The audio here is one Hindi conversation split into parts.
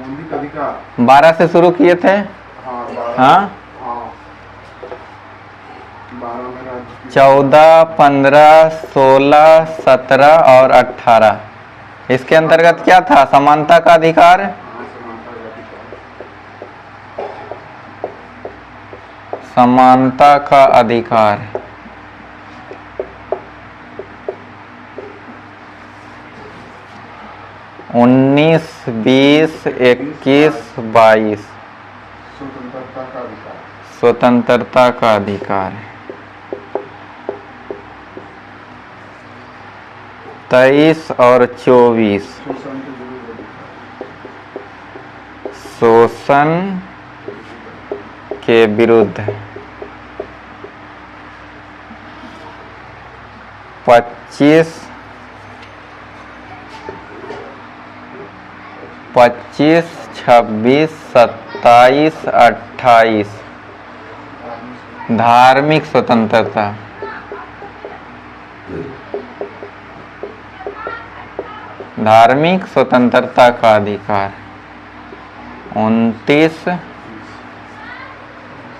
मौलिक अधिकार 12 से शुरू किए थे। हाँ 12 में राज्य 14, 15, 16, 17 और 18। इसके अंतर्गत क्या था? समानता का अधिकार। समानता का अधिकार। समानता का अधिकार। उन्नीस, 20, 21, 22 स्वतंत्रता का अधिकार। स्वतंत्रता का अधिकार। 23 और 24 शोषण के विरुद्ध अधिकार। शोषण के विरुद्ध। 25, 26, 27, 28 धार्मिक स्वतंत्रता। धार्मिक स्वतंत्रता का अधिकार। 29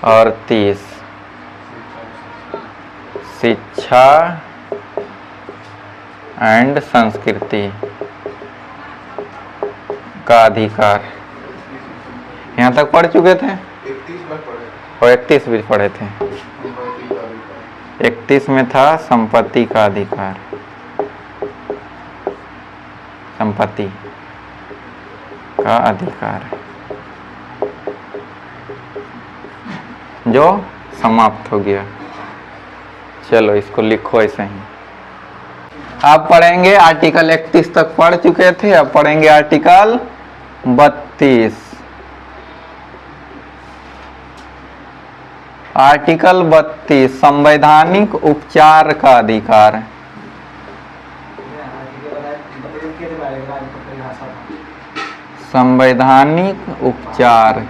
और 30 शिक्षा एंड संस्कृति का अधिकार। यहाँ तक पढ़ चुके थे 31 बार पढ़े और 31 भी पढ़े थे। संपत्ति का अधिकार। 31 में था संपत्ति का अधिकार। संपत्ति का अधिकार जो समाप्त हो गया। चलो इसको लिखो ऐसे ही। आप पढ़ेंगे आर्टिकल 31 तक पढ़ चुके थे, अब पढ़ेंगे आर्टिकल 32। आर्टिकल 32 संवैधानिक उपचार का अधिकार। संवैधानिक उपचार।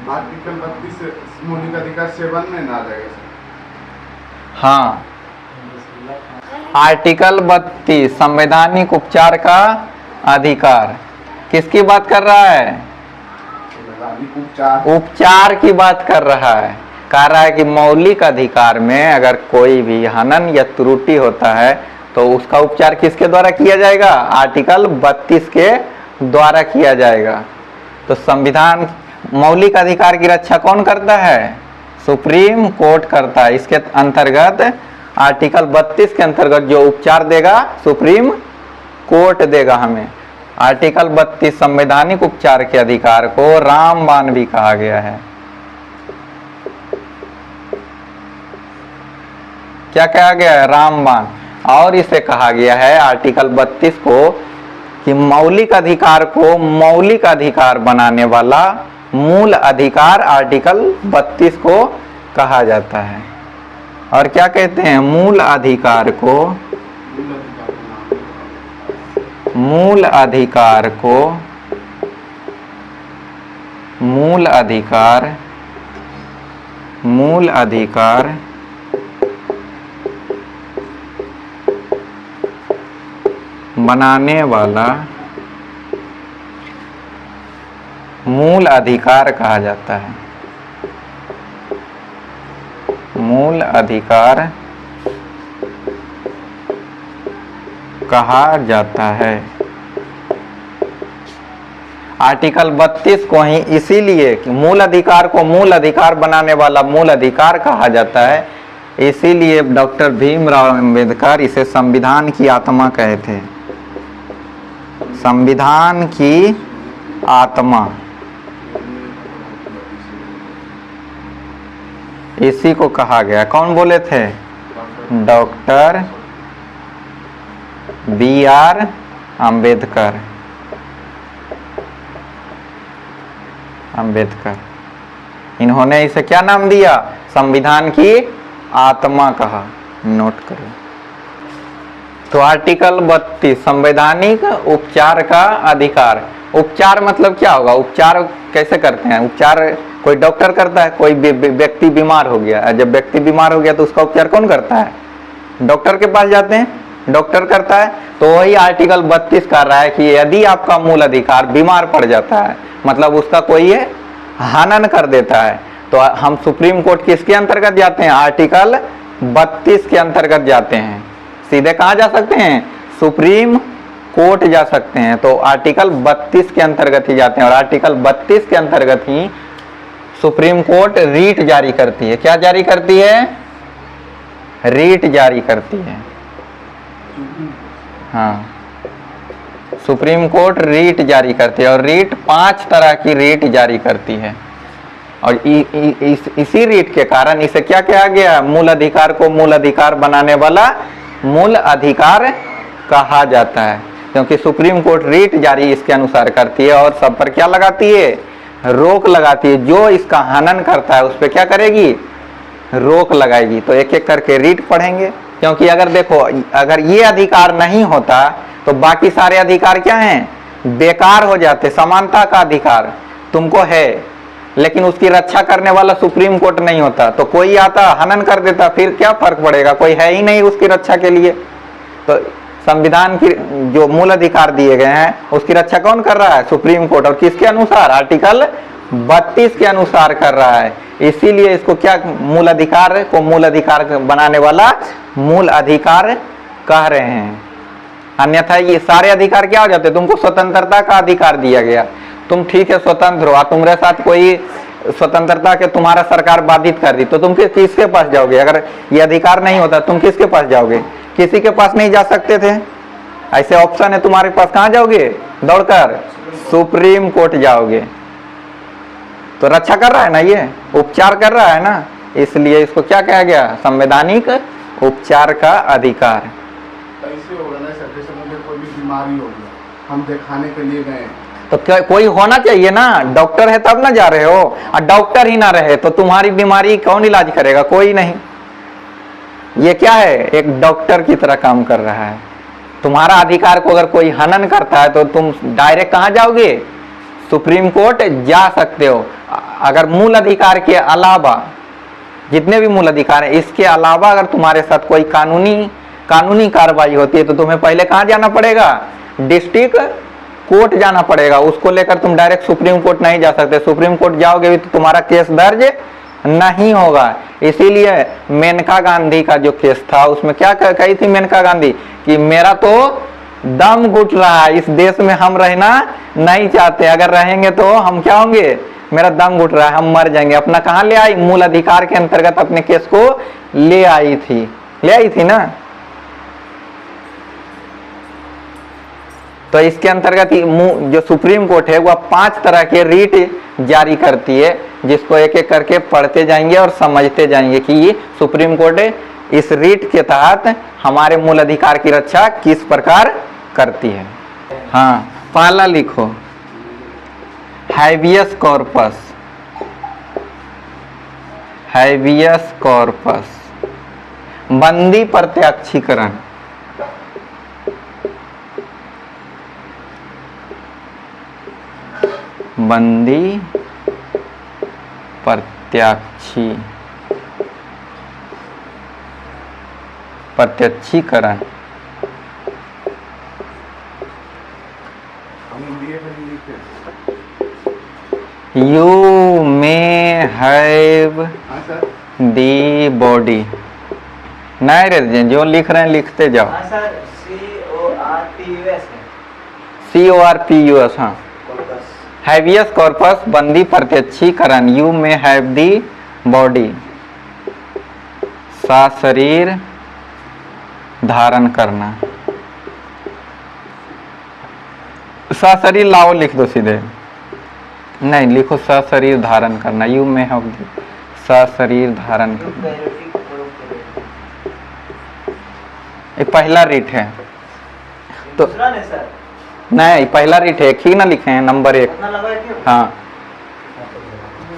आर्टिकल 32 मौलिक अधिकार 7 में ना जाएगा सर। हाँ, आर्टिकल 32 संवैधानिक उपचार का अधिकार किसकी बात कर रहा है? संवैधानिक उपचार। उपचार की बात कर रहा है। कह रहा है कि मौलिक अधिकार में अगर कोई भी हनन या त्रुटि होता है तो उसका उपचार किसके द्वारा किया जाएगा? आर्टिकल 32 के द्वारा किया जाएगा। तो संविधान मौलिक अधिकार की रक्षा कौन करता है? सुप्रीम कोर्ट करता है। इसके अंतर्गत आर्टिकल 32 के अंतर्गत जो उपचार देगा सुप्रीम कोर्ट देगा हमें। आर्टिकल 32 संवैधानिक उपचार के अधिकार को रामबाण भी कहा गया है। क्या कहा गया है? रामबाण। और इसे कहा गया है आर्टिकल 32 को कि मौलिक अधिकार को मौलिक अधिकार बनाने वाला मूल अधिकार आर्टिकल 32 को कहा जाता है। और क्या कहते हैं? मूल अधिकार को मूल अधिकार को मूल अधिकार मूल अधिकार बनाने वाला मूल अधिकार कहा जाता है। मूल अधिकार कहा जाता है। आर्टिकल 32 को ही इसीलिए कि मूल अधिकार को मूल अधिकार बनाने वाला मूल अधिकार कहा जाता है, इसीलिए डॉक्टर भीमराव अंबेडकर इसे संविधान की आत्मा कहे थे। संविधान की आत्मा, इसी को कहा गया। कौन बोले थे? Doctor B R. अंबेडकर। अंबेडकर इन्होंने इसे क्या नाम दिया? संविधान की आत्मा कहा। नोट करो। तो आर्टिकल 32 संवैधानिक उपचार का अधिकार। उपचार मतलब क्या होगा? उपचार कैसे करते हैं? उपचार कोई डॉक्टर करता है। कोई व्यक्ति बीमार हो गया, जब व्यक्ति बीमार हो गया तो उसका उपचार कौन करता है? डॉक्टर के पास जाते हैं, डॉक्टर करता है। तो वही आर्टिकल 32 कर रहा है कि यदि आपका मूल अधिकार बीमार पड़ जाता है, मतलब उसका कोई ये हनन कर देता है, तो हम सुप्रीम कोर्ट किसके अंतर्गत जाते हैं? आर्टिकल 32 के अंतर्गत जाते हैं। सीधे कहाँ जा सकते हैं? सुप्रीम कोर्ट जा सकते हैं। तो आर्टिकल 32 के अंतर्गत ही जाते हैं, और आर्टिकल 32 के अंतर्गत ही सुप्रीम कोर्ट रीट जारी करती है। क्या जारी करती है? रीट जारी करती है। हाँ, सुप्रीम कोर्ट रीट जारी करती है, और रीट 5 तरह की रीट जारी करती है। और इसी रीट के कारण इसे क्या कहा गया? मूल अधिकार को मूल अधिकार बनाने वाला मूल अधिकार कहा जाता है, क्योंकि सुप्रीम कोर्ट रीट जारी इसके अनुसार करती है और सब पर क्या लगाती है? रोक लगाती है। जो इसका हनन करता है उस पर क्या करेगी? रोक लगाएगी। तो एक एक करके रीट पढ़ेंगे, क्योंकि अगर देखो, अगर ये अधिकार नहीं होता तो बाकी सारे अधिकार क्या हैं? बेकार हो जाते। समानता का अधिकार तुमको है, लेकिन उसकी रक्षा करने वाला सुप्रीम कोर्ट नहीं होता, तो कोई आता हनन कर देता, फिर क्या फर्क पड़ेगा? कोई है ही नहीं उसकी रक्षा के लिए। तो संविधान की जो मूल अधिकार दिए गए हैं उसकी रक्षा कौन कर रहा है? Supreme court. और किसके अनुसार? आर्टिकल 32 के अनुसार कर रहा है। इसीलिए इसको क्या, मूल अधिकार को मूल अधिकार बनाने वाला मूल अधिकार कह रहे हैं। अन्यथा ये सारे अधिकार क्या हो जाते? तुमको स्वतंत्रता का अधिकार दिया गया, तुम ठीक है स्वतंत्र हो, तुम्हारे साथ कोई स्वतंत्रता के तुम्हारा सरकार बाधित कर दी, तो तुम किसके पास जाओगे? अगर ये अधिकार नहीं होता तुम किसके पास जाओगे? किसी के पास नहीं जा सकते थे। ऐसे ऑप्शन है तुम्हारे पास, कहां जाओगे? दौड़कर सुप्रीम कोर्ट जाओगे। तो रक्षा कर रहा है ना, ये उपचार कर रहा है ना, इसलिए इसको क्या कहा गया? संवैधानिक उपचार का अधिकार। ऐसे होगा ना सर, जैसे मुझे कोई भी बीमारी हो गया, हम दिखाने के लिए गए, तो क्या कोई होना चाहिए ना? डॉक्टर है तब ना जा रहे हो, और डॉक्टर ही ना रहे तो तुम्हारी बीमारी कौन इलाज करेगा? कोई नहीं। ये क्या है? एक डॉक्टर की तरह काम कर रहा है। तुम्हारा अधिकार को अगर कोई हनन करता है तो तुम डायरेक्ट कहां जाओगे? सुप्रीम कोर्ट जा सकते हो। अगर मूल अधिकार के अलावा, जितने भी मूल अधिकार हैं, इसके अलावा अगर तुम्हारे साथ कोई कानूनी कार्रवाई होती है तो तुम्हें पहले कहां जाना पड़ेगा? डिस्ट्रिक्ट कोर्ट जाना पड़ेगा। उसको लेकर तुम डायरेक्ट सुप्रीम कोर्ट नहीं जा सकते। सुप्रीम कोर्ट जाओगे भी तो तुम्हारा केस दर्ज नहीं होगा। इसीलिए मेनका गांधी का जो केस था उसमें क्या कही थी मेनका गांधी? कि मेरा तो दम घुट रहा है, इस देश में हम रहना नहीं चाहते, अगर रहेंगे तो हम क्या होंगे? मेरा दम घुट रहा है, हम मर जाएंगे। अपना कहां ले आई? मूल अधिकार के अंतर्गत अपने केस को ले आई थी ना। तो इसके अंतर्गत जो सुप्रीम कोर्ट है वह 5 तरह के रीट जारी करती है, जिसको एक एक करके पढ़ते जाएंगे और समझते जाएंगे कि सुप्रीम कोर्ट इस रीट के तहत हमारे मूल अधिकार की रक्षा किस प्रकार करती है। हाँ, पहला लिखो हैबियस कॉर्पस। हैबियस कॉर्पस बंदी प्रत्याक्षीकरण। बंदी प्रत्यक्षीकरण। You may have the body। नहीं रे, जो लिख रहे हैं लिखते जाओ। CORPUS। हाँ, हैबियस कॉर्पस बंदी प्रत्यक्षीकरण। यू में हैव दी बॉडी, सशरीर धारण करना। सशरीर लाओ लिख दो सीधे, नहीं लिखो सशरीर धारण करना। यू में हैव दी सशरीर धारण करना। ये पहला रीट है तो नहीं, पहला रीट है, एक ही ना लिखे हैं, नंबर 1। हाँ,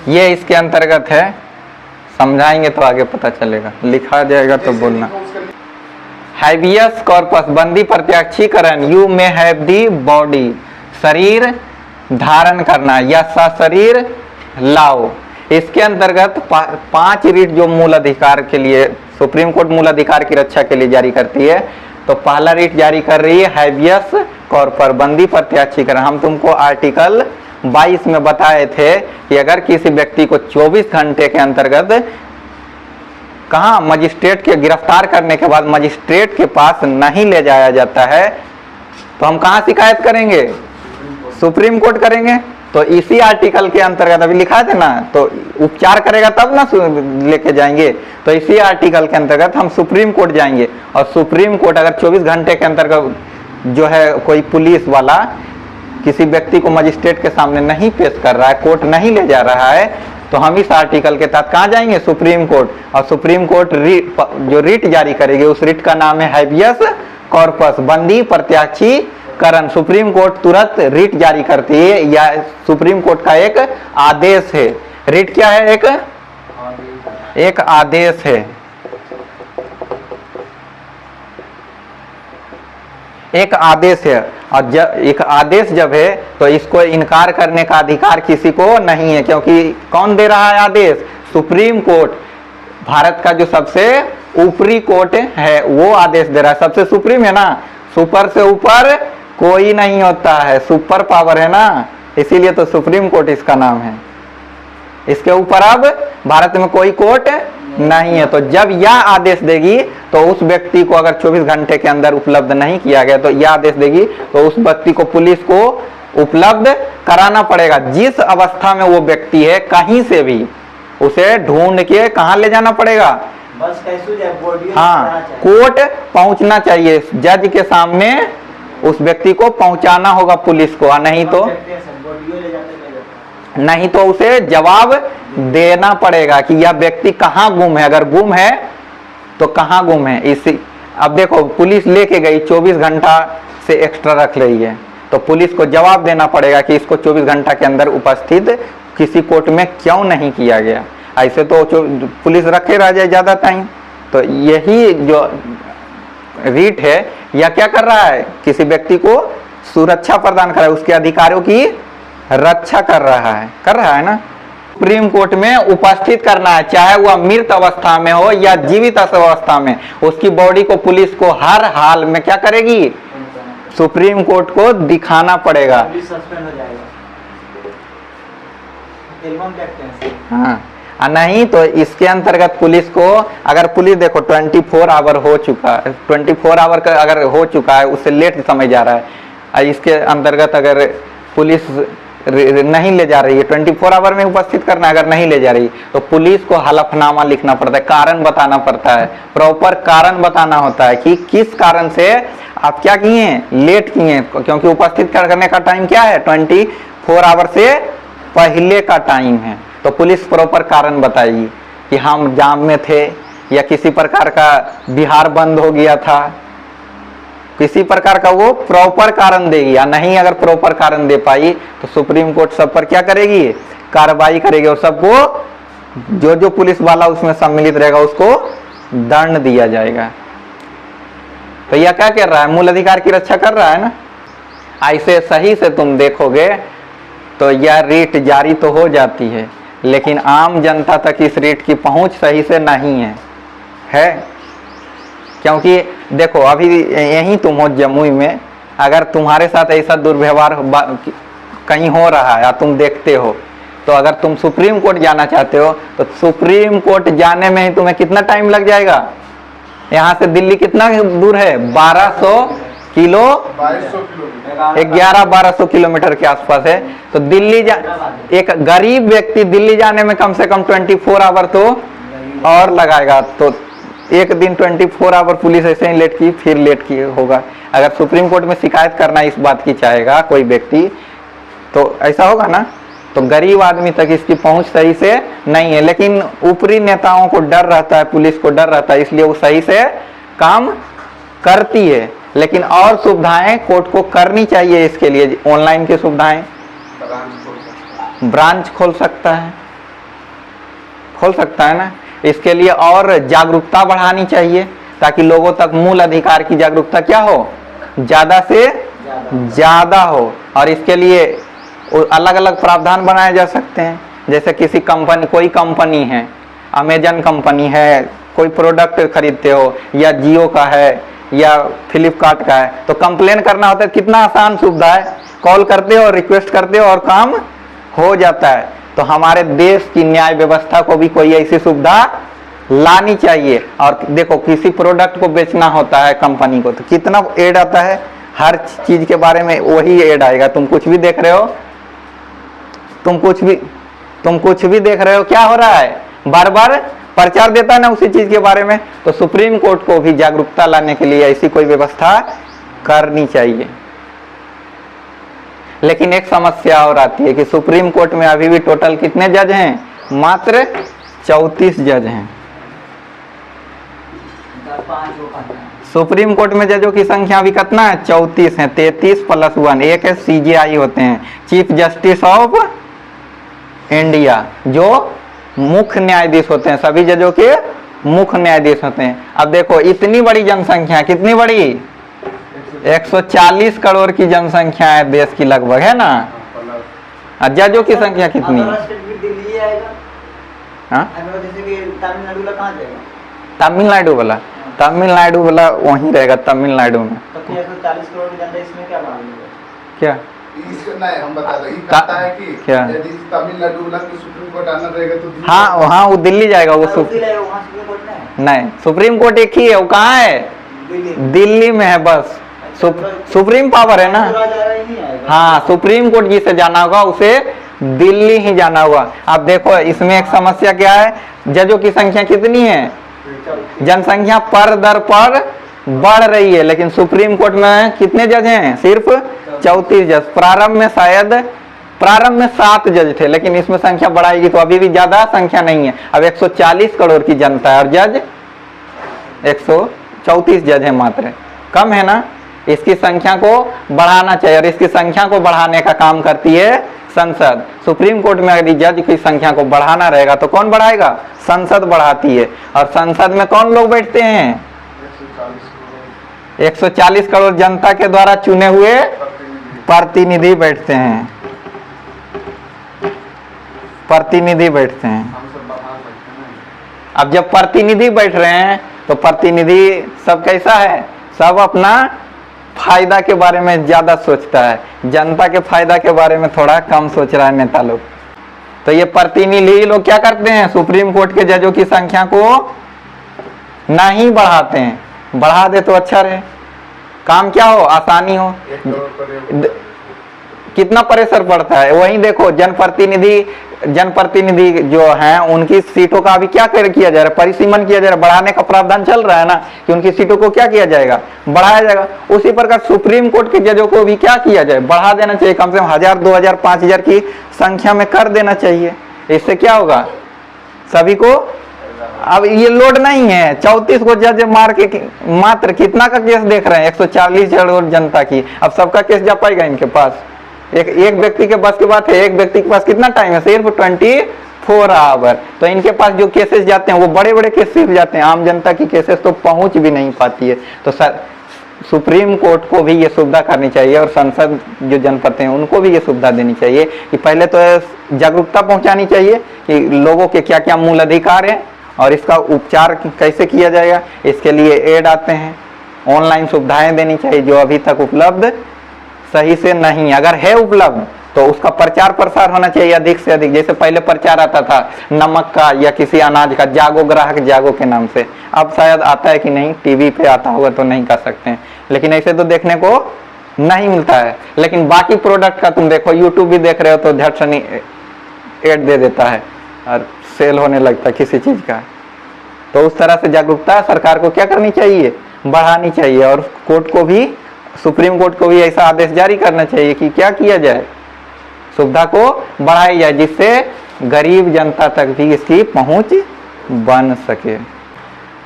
ये इसके अंतर्गत है, समझाएंगे तो आगे पता चलेगा, लिखा जाएगा तो बोलना। हैबियस कॉर्पस बंदी प्रत्याक्षीकरण। यू में हैव दी बॉडी, शरीर धारण करना या सशरीर लाओ। इसके अंतर्गत 5 रीट जो मूल अधिकार के लिए सुप्रीम कोर्ट मूल अधिकार की रक्षा के लिए जारी करती है। तो पहला रिट जारी कर रही है हैबियस कॉर्पर, बंदी प्रत्याक्षीकरण। हम तुमको आर्टिकल 22 में बताए थे कि अगर किसी व्यक्ति को 24 घंटे के अंतर्गत कहाँ मजिस्ट्रेट के गिरफ्तार करने के बाद मजिस्ट्रेट के पास नहीं ले जाया जाता है तो हम कहाँ शिकायत करेंगे? सुप्रीम कोर्ट करेंगे। तो इसी आर्टिकल के अंतर्गत अभी लिखा था ना, तो उपचार करेगा तब ना लेके जाएंगे। तो इसी आर्टिकल के अंतर्गत हम सुप्रीम कोर्ट जाएंगे और सुप्रीम कोर्ट अगर 24 घंटे के अंतर्गत जो है कोई पुलिस वाला किसी व्यक्ति को मजिस्ट्रेट के सामने नहीं पेश कर रहा है, कोर्ट नहीं ले जा रहा है, तो हम इस आर्टिकल के तहत कहाँ जाएंगे? Supreme court. और सुप्रीम कोर्ट जो रिट जारी करेगी उस रिट का नाम है हैबियस कॉर्पस, बंदी प्रत्याक्षीकरण। सुप्रीम कोर्ट तुरंत रिट जारी करती है या सुप्रीम कोर्ट का एक आदेश है। रिट क्या है? एक आदेश है। एक आदेश है और जब एक आदेश जब है तो इसको इनकार करने का अधिकार किसी को नहीं है, क्योंकि कौन दे रहा है आदेश? Supreme court. भारत का जो सबसे ऊपरी कोर्ट है वो आदेश दे रहा है। सबसे सुप्रीम है ना, सुपर से ऊपर कोई नहीं होता है, सुपर पावर है ना, इसीलिए तो सुप्रीम कोर्ट इसका नाम है। इसके ऊपर अब भारत में कोई कोर्ट नहीं है। तो जब यह आदेश देगी तो उस व्यक्ति को अगर 24 घंटे के अंदर उपलब्ध नहीं किया गया तो यह आदेश देगी तो उस व्यक्ति को पुलिस को उपलब्ध कराना पड़ेगा। जिस अवस्था में वो व्यक्ति है कहीं से भी उसे ढूंढ के कहाँ ले जाना पड़ेगा? बस हाँ, कोर्ट पहुंचना चाहिए, जज के सामने उस व्यक्ति को पहुंचाना होगा पुलिस को। नहीं तो उसे जवाब देना पड़ेगा कि यह व्यक्ति कहाँ गुम है। अगर गुम है तो कहाँ गुम है। इसी अब देखो पुलिस लेके गई, 24 घंटा से एक्स्ट्रा रख रही है, तो पुलिस को जवाब देना पड़ेगा कि इसको 24 घंटा के अंदर उपस्थित किसी कोर्ट में क्यों नहीं किया गया। ऐसे तो पुलिस रखे रह जाए ज़्यादा टाइम। तो यही जो रीट है यह क्या कर रहा है? किसी व्यक्ति को सुरक्षा प्रदान कर रहा है, उसके अधिकारों की रक्षा कर रहा है ना। सुप्रीम कोर्ट में उपस्थित करना है, चाहे वह मृत अवस्था में हो या जीवित अवस्था में, उसकी बॉडी को पुलिस को हर हाल में क्या करेगी? सुप्रीम कोर्ट को दिखाना पड़ेगा। हाँ, नहीं तो इसके अंतर्गत पुलिस को अगर पुलिस देखो 24 आवर हो चुका है, 24 आवर का अगर हो चुका है, उससे लेट समय जा रहा है, इसके अंतर्गत अगर पुलिस नहीं ले जा रही है, 24 आवर में उपस्थित करना, अगर नहीं ले जा रही तो पुलिस को हलफनामा लिखना पड़ता है, कारण बताना पड़ता है, प्रॉपर कारण बताना होता है कि किस कारण से आप क्या किए, लेट किए। क्योंकि उपस्थित करने का टाइम क्या है? 24 आवर से पहले का टाइम है। तो पुलिस प्रॉपर कारण बताएगी कि हम जाम में थे या किसी प्रकार का बिहार बंद हो गया था, किसी प्रकार का वो प्रॉपर कारण देगी। या नहीं अगर प्रॉपर कारण दे पाई तो सुप्रीम कोर्ट सब पर क्या करेगी? कार्रवाई करेगी और सबको जो पुलिस वाला उसमें सम्मिलित रहेगा उसको दंड दिया जाएगा। तो यह क्या कर रहा है? मूल अधिकार की रक्षा कर रहा है ना। ऐसे सही से तुम देखोगे तो यह रीट जारी तो हो जाती है, लेकिन आम जनता तक इस रीट की पहुंच सही से नहीं है। क्योंकि देखो अभी यहीं तुम हो जमुई में, अगर तुम्हारे साथ ऐसा दुर्व्यवहार कहीं हो रहा है या तुम देखते हो, तो अगर तुम सुप्रीम कोर्ट जाना चाहते हो तो सुप्रीम कोर्ट जाने में ही तुम्हें कितना टाइम लग जाएगा? यहाँ से दिल्ली कितना दूर है? 1200 किलो 1100-1200 किलोमीटर के आसपास है। तो दिल्ली एक गरीब व्यक्ति दिल्ली जाने में कम से कम 24 आवर तो और लगाएगा। तो एक दिन 24 आवर पुलिस ऐसे ही लेट की, फिर लेट की होगा। अगर सुप्रीम कोर्ट में शिकायत करना इस बात की चाहेगा कोई व्यक्ति तो ऐसा होगा ना। तो गरीब आदमी तक इसकी पहुंच सही से नहीं है, लेकिन ऊपरी नेताओं को डर रहता है, पुलिस को डर रहता है, इसलिए वो सही से काम करती है। लेकिन और सुविधाएं कोर्ट को करनी चाहिए। इसके लिए ऑनलाइन की सुविधाएं, ब्रांच खोल सकता है ना। इसके लिए और जागरूकता बढ़ानी चाहिए ताकि लोगों तक मूल अधिकार की जागरूकता क्या हो? ज़्यादा से ज़्यादा हो। और इसके लिए अलग अलग प्रावधान बनाए जा सकते हैं। जैसे किसी कंपनी, कोई कंपनी है, अमेजन कंपनी है, कोई प्रोडक्ट खरीदते हो, या जियो का है या फ्लिपकार्ट का है, तो कंप्लेन करना होता है, कितना आसान सुविधा है, कॉल करते हो, रिक्वेस्ट करते हो और काम हो जाता है। तो हमारे देश की न्याय व्यवस्था को भी कोई ऐसी सुविधा लानी चाहिए। और देखो किसी प्रोडक्ट को बेचना होता है कंपनी को, तो कितना एड आता है, हर चीज के बारे में वही एड आएगा। तुम कुछ भी देख रहे हो, तुम कुछ भी देख रहे हो, क्या हो रहा है, बार बार प्रचार देता है ना उसी चीज के बारे में। तो सुप्रीम कोर्ट को भी जागरूकता लाने के लिए ऐसी कोई व्यवस्था करनी चाहिए। लेकिन एक समस्या और आती है कि सुप्रीम कोर्ट में अभी भी टोटल कितने जज हैं, मात्र 34 जज हैं। सुप्रीम कोर्ट में जजों की संख्या अभी कितना है, 34 है, 33+1, एक है CJI होते हैं, चीफ जस्टिस ऑफ इंडिया, जो मुख्य न्यायाधीश होते हैं, सभी जजों के मुख्य न्यायाधीश होते हैं। अब देखो इतनी बड़ी जनसंख्या, कितनी बड़ी, 140 करोड़ की जनसंख्या है देश की लगभग, है ना। जजों की संख्या कितनी है, तमिलनाडु वाला वहीं रहेगा, तमिलनाडु में। तो 140 करोड़ की जनता इसमें क्या मालूम है? क्या नहीं, हम बता रहे कहता है कि क्या? यदि तमिलनाडु वाला की सुप्रीम कोर्ट आना रहेगा तो हाँ हाँ, वो दिल्ली जाएगा, वो वहाँ सुप्रीम कोर्ट नहीं, सुप्रीम कोर्ट एक ही है, वो कहाँ है, दिल्ली में है बस। सुप्रीम पावर है ना, हाँ, सुप्रीम कोर्ट जिसे जाना होगा उसे दिल्ली ही जाना होगा। अब देखो इसमें एक समस्या क्या है, जजों की संख्या कितनी है, जनसंख्या पर दर पर बढ़ रही है, लेकिन सुप्रीम कोर्ट में कितने जज हैं, सिर्फ 34 जज। प्रारंभ में 7 जज थे, लेकिन इसमें संख्या बढ़ाएगी तो अभी भी ज्यादा संख्या नहीं है। अब 140 करोड़ की जनता है और जज 134 जज है मात्र, कम है ना। इसकी संख्या को बढ़ाना चाहिए, और इसकी संख्या को बढ़ाने का काम करती है संसद। सुप्रीम कोर्ट में अगर जज की संख्या को बढ़ाना रहेगा तो कौन बढ़ाएगा, संसद बढ़ाती है। और संसद में कौन लोग बैठते हैं, 140 करोड़ जनता के द्वारा चुने हुए प्रतिनिधि बैठते हैं, प्रतिनिधि बैठते हैं। अब जब प्रतिनिधि बैठ रहे हैं तो प्रतिनिधि सब कैसा है, सब अपना फायदा के बारे में ज्यादा सोचता है, जनता के फायदा के बारे में थोड़ा कम सोच रहा है नेता लोग। तो ये प्रतिनिधि लोग क्या करते हैं, सुप्रीम कोर्ट के जजों की संख्या को नहीं बढ़ाते हैं, बढ़ा दे तो अच्छा रहे, काम क्या हो, आसानी हो। कितना प्रेशर पड़ता है, वहीं देखो जनप्रतिनिधि जो हैं उनकी सीटों का अभी क्या किया जा रहा है, परिसीमन किया जा रहा है, बढ़ाने का प्रावधान चल रहा है ना, कि उनकी सीटों को क्या किया जाएगा, बढ़ाया जाएगा। उसी प्रकार सुप्रीम कोर्ट के जजों को भी क्या किया जाए, बढ़ा देना चाहिए, कम से कम 1000, 2000, 5000 की संख्या में कर देना चाहिए। इससे क्या होगा, सभी को अब ये लोड नहीं है। 34 को जज मार के मात्र कितना का केस देख रहे हैं, 140 करोड़ जनता की, अब सबका केस जा पाएगा इनके पास, एक व्यक्ति के बस की बात है। एक व्यक्ति के पास कितना टाइम है, सिर्फ 24 आवर। तो इनके पास जो केसेस जाते हैं वो बड़े बड़े केसेस जाते हैं, आम जनता की केसेस तो पहुंच भी नहीं पाती है। तो सुप्रीम कोर्ट को भी ये सुविधा करनी चाहिए, और संसद जो जनपद हैं उनको भी ये सुविधा देनी चाहिए कि पहले तो जागरूकता पहुंचानी चाहिए कि लोगों के क्या क्या मूल अधिकार है और इसका उपचार कैसे किया जाएगा। इसके लिए एड आते हैं, ऑनलाइन सुविधाएं देनी चाहिए जो अभी तक उपलब्ध सही से नहीं, अगर है उपलब्ध तो उसका प्रचार प्रसार होना चाहिए अधिक से अधिक। जैसे पहले प्रचार आता था नमक का या किसी अनाज का, जागो ग्राहक जागो के नाम से, अब शायद आता है कि नहीं, टीवी पे आता होगा तो नहीं कर सकते हैं, लेकिन ऐसे तो देखने को नहीं मिलता है। लेकिन बाकी प्रोडक्ट का तुम देखो, यूट्यूब भी देख रहे हो तो झट से एड दे देता है और सेल होने लगता है किसी चीज का। तो उस तरह से जागरूकता सरकार को क्या करनी चाहिए, बढ़ानी चाहिए, और कोर्ट को भी, सुप्रीम कोर्ट को भी ऐसा आदेश जारी करना चाहिए कि क्या किया जाए, सुविधा को बढ़ाई जाए, जिससे गरीब जनता तक भी इसकी पहुंच बन सके।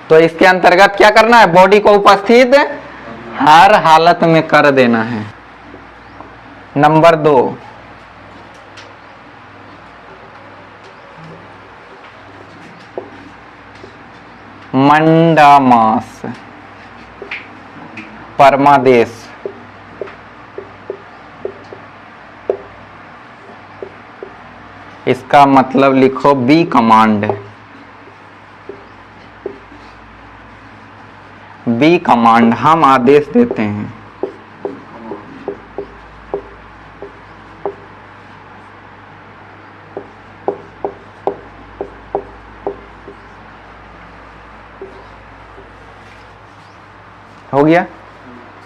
तो इसके अंतर्गत क्या करना है, बॉडी को उपस्थित हर हालत में कर देना है। नंबर 2, मंडामास, परमादेश। इसका मतलब लिखो बी कमांड। बी कमांड, हम आदेश देते हैं। हो गया,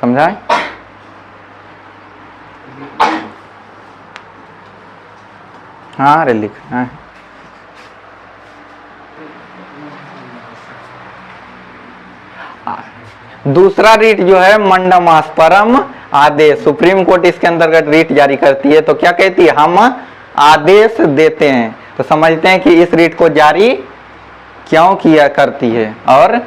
समझाए? हाँ अरे लिखना है। दूसरा रीट जो है मंडमास परम आदेश, सुप्रीम कोर्ट इसके अंतर्गत रीट जारी करती है। तो क्या कहती है? हम आदेश देते हैं। तो समझते हैं कि इस रीट को जारी क्यों किया करती है और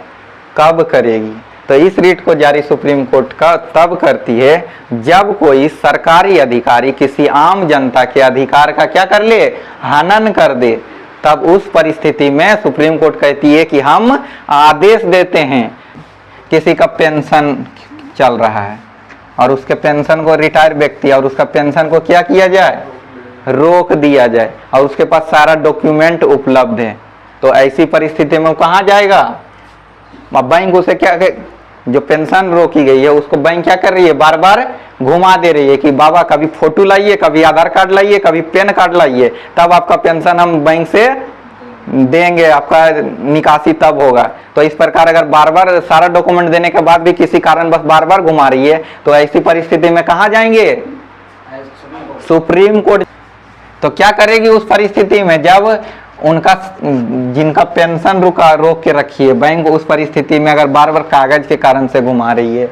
कब करेगी। तो इस रीट को जारी सुप्रीम कोर्ट का तब करती है जब कोई सरकारी अधिकारी किसी आम जनता के अधिकार का क्या कर ले? हनन कर दे। तब उस परिस्थिति में सुप्रीम कोर्ट कहती है कि हम आदेश देते हैं। किसी का पेंशन चल रहा है और उसके पेंशन को रिटायर व्यक्ति और उसका पेंशन को क्या किया जाए? रोक दिया जाए और उसके पास सारा डॉक्यूमेंट उपलब्ध है। तो ऐसी परिस्थिति में वो कहाँ जाएगा? बैंक उसे क्या, जो पेंशन रोकी गई है उसको बैंक क्या कर रही है? बार बार घुमा दे रही है कि बाबा कभी फोटो लाइए, कभी आधार कार्ड लाइए, कभी पैन कार्ड लाइए, तब आपका पेंशन हम बैंक से देंगे, आपका निकासी तब होगा। तो इस प्रकार अगर बार बार सारा डॉक्यूमेंट देने के बाद भी किसी कारण बस बार बार घुमा रही है तो ऐसी परिस्थिति में कहाँ जाएंगे? Supreme court. तो क्या करेगी उस परिस्थिति में जब उनका जिनका पेंशन रोक के रखी है बैंक, उस परिस्थिति में अगर बार बार कागज के कारण से घुमा रही है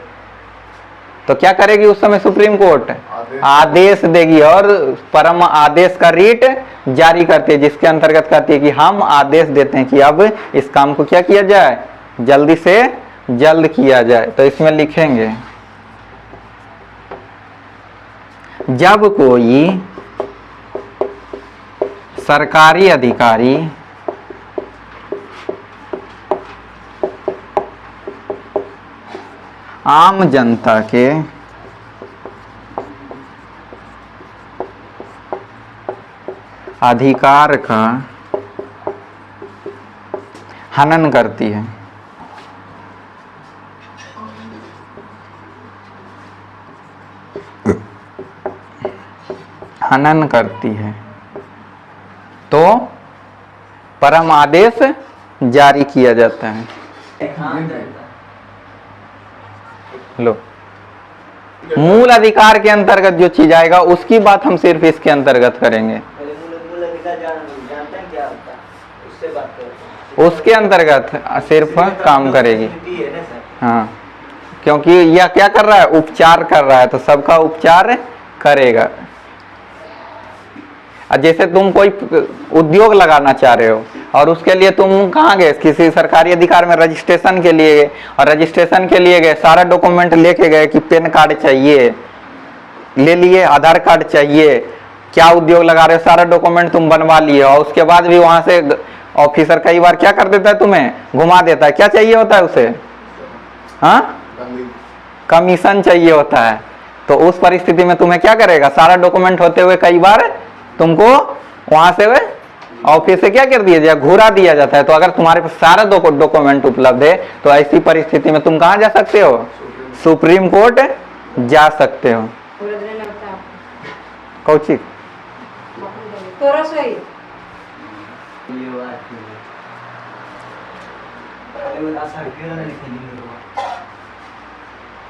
तो क्या करेगी उस समय सुप्रीम कोर्ट? आदेश देगी और परम आदेश का रीट जारी करती है, जिसके अंतर्गत कहती है कि हम आदेश देते हैं कि अब इस काम को क्या किया जाए? जल्दी से जल्द किया जाए। तो इसमें लिखेंगे जब कोई सरकारी अधिकारी आम जनता के अधिकार का हनन करती है, हनन करती है, तो परम आदेश जारी किया जाता है। लो, मूल अधिकार के अंतर्गत जो चीज आएगा उसकी बात हम सिर्फ इसके अंतर्गत करेंगे। उसके अंतर्गत सिर्फ काम करेगी। हाँ, क्योंकि यह क्या कर रहा है? उपचार कर रहा है, तो सबका उपचार करेगा। जैसे तुम कोई उद्योग लगाना चाह रहे हो और उसके लिए तुम कहाँ गए? किसी सरकारी अधिकार में रजिस्ट्रेशन के लिए गए और रजिस्ट्रेशन के लिए गए, सारा डॉक्यूमेंट लेके गए कि पैन कार्ड चाहिए, ले लिए, आधार कार्ड चाहिए, क्या उद्योग लगा रहे हो, सारा डॉक्यूमेंट तुम बनवा लिए और उसके बाद भी वहां से ऑफिसर कई बार क्या कर देता है? तुम्हें घुमा देता है। क्या चाहिए होता है उसे? हाँ, कमीशन चाहिए होता है। तो उस परिस्थिति में तुम्हें क्या करेगा? सारा डॉक्यूमेंट होते हुए कई बार तुमको वहां से ऑफिस से क्या कर दिया जाए? घुरा दिया जाता है। तो अगर तुम्हारे पास सारा डॉक्यूमेंट उपलब्ध है तो ऐसी परिस्थिति में तुम कहाँ जा सकते हो? सुप्रीम कोर्ट जा सकते हो। कौची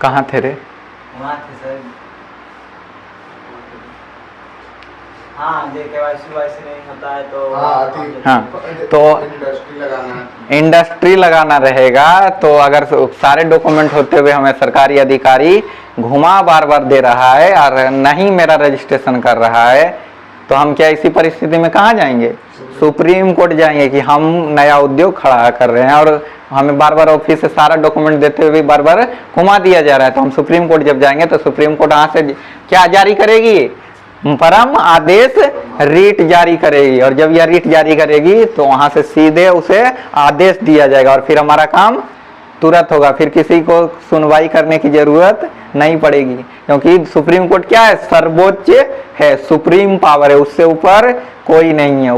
कहाँ थे रे? वहाँ थे सर। हाँ, KYC नहीं होता है तो हाँ, तो इंडस्ट्री लगाना रहेगा। तो अगर सारे डॉक्यूमेंट होते हुए हमें सरकारी अधिकारी घुमा बार बार दे रहा है और नहीं मेरा रजिस्ट्रेशन कर रहा है तो हम क्या इसी परिस्थिति में कहाँ जाएंगे? सुप्रीम कोर्ट जाएंगे कि हम नया उद्योग खड़ा कर रहे हैं और हमें बार बार ऑफिस से सारा डॉक्यूमेंट देते हुए बार बार घुमा दिया जा रहा है। तो हम सुप्रीम कोर्ट जब जाएंगे तो सुप्रीम कोर्ट यहाँ से क्या जारी करेगी? परम आदेश रीट जारी करेगी। और जब यह रीट जारी करेगी तो वहां से सीधे उसे आदेश दिया जाएगा और फिर हमारा काम तुरंत होगा, फिर किसी को सुनवाई करने की जरूरत नहीं पड़ेगी। क्योंकि सुप्रीम कोर्ट क्या है? सर्वोच्च है, सुप्रीम पावर है, उससे ऊपर कोई नहीं है।